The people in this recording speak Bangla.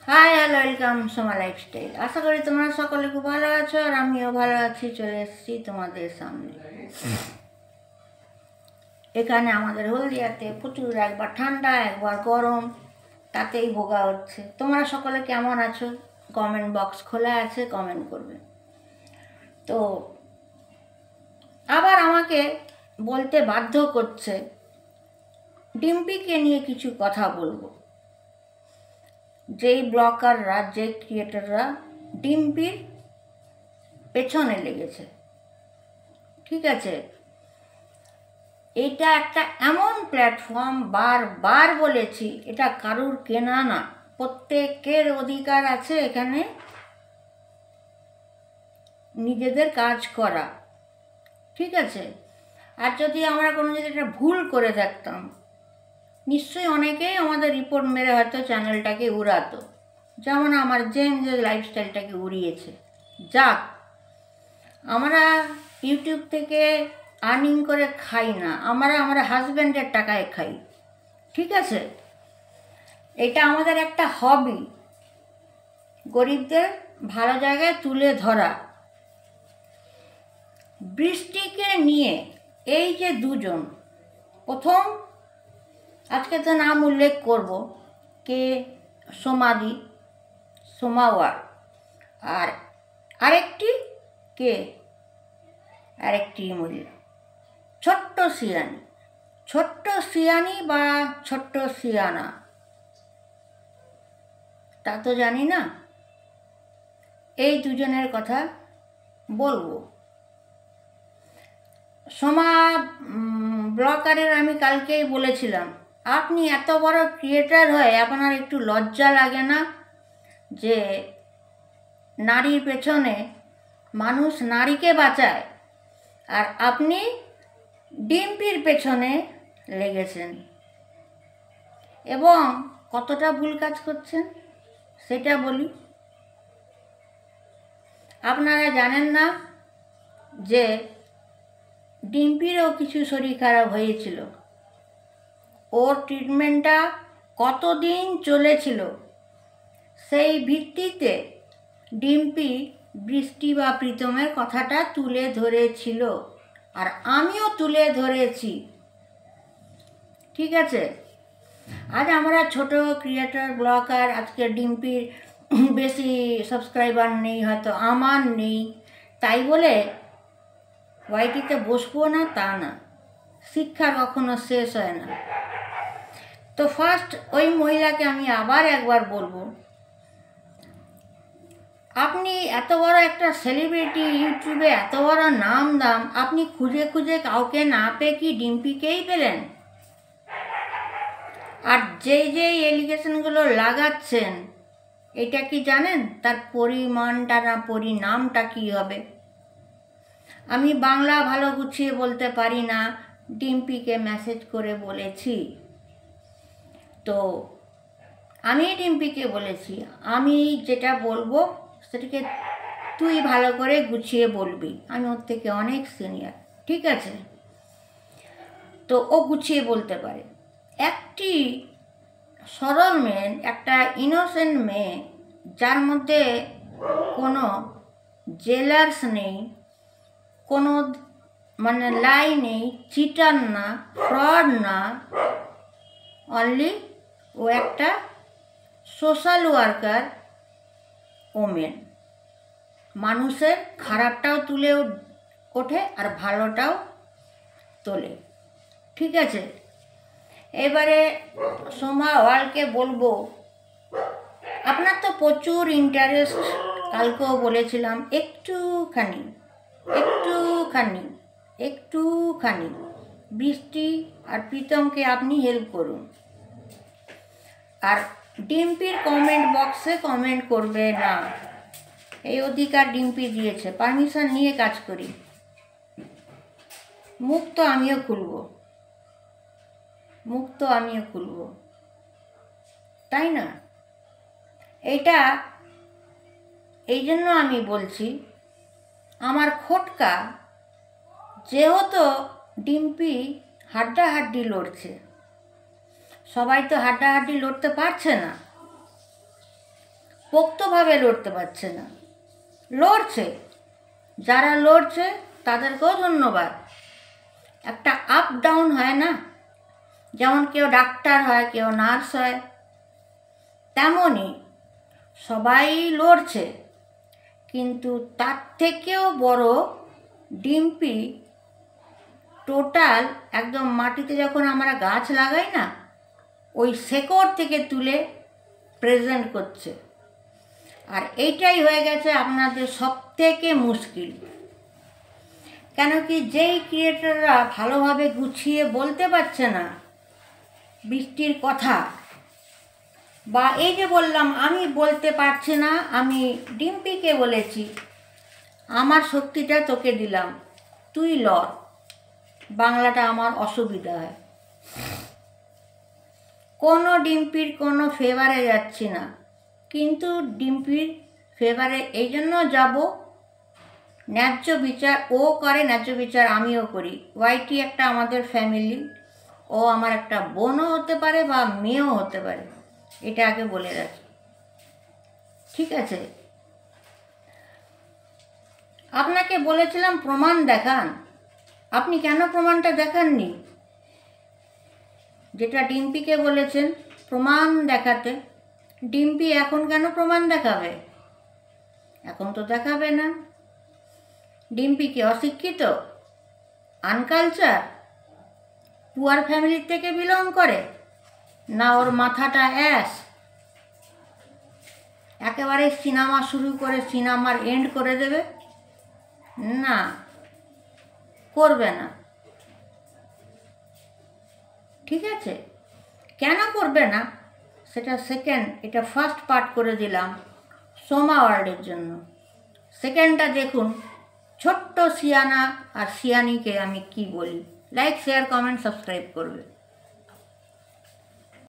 High hello welcome Soma lifestyle. আশা করি তোমরা সকলে খুব ভালো আছো আর আমিও ভালো আছি। চলে এসেছি তোমাদের সামনে। এখানে আমাদের হলদিয়াতে প্রচুর একবার ঠান্ডা একবার গরম, তাতেই ভোগা হচ্ছে। তোমরা সকলে কেমন আছো? কমেন্ট বক্স খোলা আছে, কমেন্ট করবে। তো আবার আমাকে বলতে বাধ্য করছে ডিম্পিকে নিয়ে কিছু কথা বলবো। যেই ব্লগাররা, যে ক্রিয়েটাররা ডিম্পির পেছনে লেগেছে, ঠিক আছে, এটা একটা এমন প্ল্যাটফর্ম, বারবার বলেছি, এটা কারুর কেনা না, প্রত্যেকের অধিকার আছে এখানে নিজেদের কাজ করা, ঠিক আছে। আর যদি আমরা কোনো যদি এটা ভুল করে থাকতাম, নিশ্চয়ই অনেকেই আমাদের রিপোর্ট মেরে হয়তো চ্যানেলটাকে উড়াতো, যেমন আমার জেমস লাইফস্টাইলটাকে উড়িয়েছে। যাক, আমরা ইউটিউব থেকে আর্নিং করে খাই না, আমরা হাজব্যান্ডের টাকায় খাই, ঠিক আছে। এটা আমাদের একটা হবি, গরিবদের ভালো জায়গায় তুলে ধরা। বৃষ্টিকে নিয়ে এই যে দুজন, প্রথম আজকে তো নাম উল্লেখ করব, কে সোমাওয়ার, আর আরেকটি মহিলা ছোট্ট সিয়ানি বা ছোট্ট সিয়ানা, তা তো জানি না। এই দুজনের কথা বলবো। সোমা ব্লগারের আমি কালকেই বলেছিলাম, আপনি এত বড় ক্রিয়েটার হয়ে আপনার একটু লজ্জা লাগে না যে নারীর পেছনে মানুষ নারীকে বাঁচায়, আর আপনি ডিম্পির পেছনে লেগেছেন এবং কতটা ভুল কাজ করছেন সেটা বলি। আপনারা জানেন না যে ডিম্পিরও কিছু শরীর খারাপ হয়েছিল, ওর ট্রিটমেন্টটা কতদিন চলেছিল, সেই ভিত্তিতে ডিম্পি বৃষ্টি বা প্রীতমের কথাটা তুলে ধরেছিল, আর আমিও তুলে ধরেছি, ঠিক আছে। আজ আমরা ছোট ক্রিয়েটর ব্লগার, আজকে ডিম্পির বেশি সাবস্ক্রাইবার নেই, হয়তো আমার নেই, তাই বলে ওয়াইটিতে বসবো না তা না, শিক্ষা কখনো শেষ হয় না। তো ফার্স্ট ওই মহিলাকে আমি আবার একবার বলবো, আপনি এত বড় একটা সেলিব্রিটি, ইউটিউবে এত বড় নাম দাম, আপনি খুঁজে খুঁজে কাউকে না পেয়ে কি ডিম্পিকেই পেলেন? আর যেই এলিগেশনগুলো লাগাচ্ছেন, এটা কি জানেন তার পরিমাণটা না পরিণামটা কী হবে? আমি বাংলা ভালো গুছিয়ে বলতে পারি না, ডিম্পিকে মেসেজ করে বলেছি। তো আমি ডিম্পিকে বলেছি, আমি যেটা বলবো সেটাকে তুই ভালো করে গুছিয়ে বলবি, আমি ওর থেকে অনেক সিনিয়র, ঠিক আছে। তো ও গুছিয়ে বলতে পারে। একটি সরল মেয়ে, একটা ইনোসেন্ট মেয়ে, যার মধ্যে কোনো জেলার্স নেই, কোনো লাই নেই, চিটার না, ফ্রড না, অনলি ও একটা সোশ্যাল ওয়ার্কার ওমেন, মানুষের খারাপটাও তুলে ওঠে আর ভালোটাও তোলে, ঠিক আছে। এবারে সোমা ওয়ালকে বলবো, আপনার তো প্রচুর ইন্টারেস্ট, কালকেও বলেছিলাম, একটুখানি বৃষ্টি আর প্রীতমকে আপনি হেল্প করুন, আর ডিম্পির কমেন্ট বক্সে কমেন্ট করবে না, এই অধিকার ডিম্পি দিয়েছে, পারমিশন নিয়ে কাজ করি। মুখ তো আমিও খুলব, তাই না? এইটা এই জন্য আমি বলছি, আমার খোটকা যেহেতু ডিম্পি হাড্ডাহাড্ডি লড়ছে, সবাই তো হাড্ডাহাড্ডি লড়তে পারছে না, পোক্তভাবে লড়তে পারছে না। লড়ছে, যারা লড়ছে তাদেরকেও ধন্যবাদ। একটা আপ ডাউন হয় না, যেমন কেউ ডাক্তার হয়, কেউ নার্স হয়, তেমনই সবাই লড়ছে। কিন্তু তার থেকেও বড় ডিম্পি টোটাল একদম মাটিতে যখন আমরা গাছ লাগাই না, ওই শেকড় থেকে তুলে প্রেজেন্ট করছে। আর এইটাই হয়ে গেছে আপনাদের সব থেকে মুশকিল। কেন কি, যেই ক্রিয়েটররা ভালোভাবে গুছিয়ে বলতে পারছে না বৃষ্টির কথা, বা এই যে বললাম আমি বলতে পারছি না, আমি ডিম্পিকে বলেছি আমার শক্তিটা তোকে দিলাম, তুই লড়, বাংলাটা আমার অসুবিধা হয়। কোনো ডিম্পির কোনো ফেভারে যাচ্ছি না, কিন্তু ডিম্পির ফেভারে এই জন্য যাব, ন্যায্য বিচার ও করে, ন্যায্য বিচার আমিও করি। ওয়াইটি একটা আমাদের ফ্যামিলি, ও আমার একটা বোনও হতে পারে বা মেয়েও হতে পারে, এটা আগে বলে রাখি, ঠিক আছে? আপনাকে বলেছিলাম প্রমাণ দেখান, আপনি কেন প্রমাণটা দেখাননি? যেটা ডিম্পিকে বলেছেন প্রমাণ দেখাতে, ডিম্পি এখন কেন প্রমাণ দেখাবে? এখন তো দেখাবে না। ডিম্পি কি অশিক্ষিত, আনকালচার, পুয়ার ফ্যামিলির থেকে বিলং করে, না ওর মাথাটা অ্যাশ? একেবারে সিনেমা শুরু করে সিনেমার এন্ড করে দেবে? না, করবে না, ঠিক আছে? কেন করবে না সেটা সেকেন্ড, এটা ফার্স্ট পার্ট করে দিলাম সোমা ওয়ার্ল্ডের জন্য। সেকেন্ডটা দেখুন, ছোট্ট সিয়ানা আর সিয়ানিকে আমি কি বলি। লাইক, শেয়ার, কমেন্ট, সাবস্ক্রাইব করবে।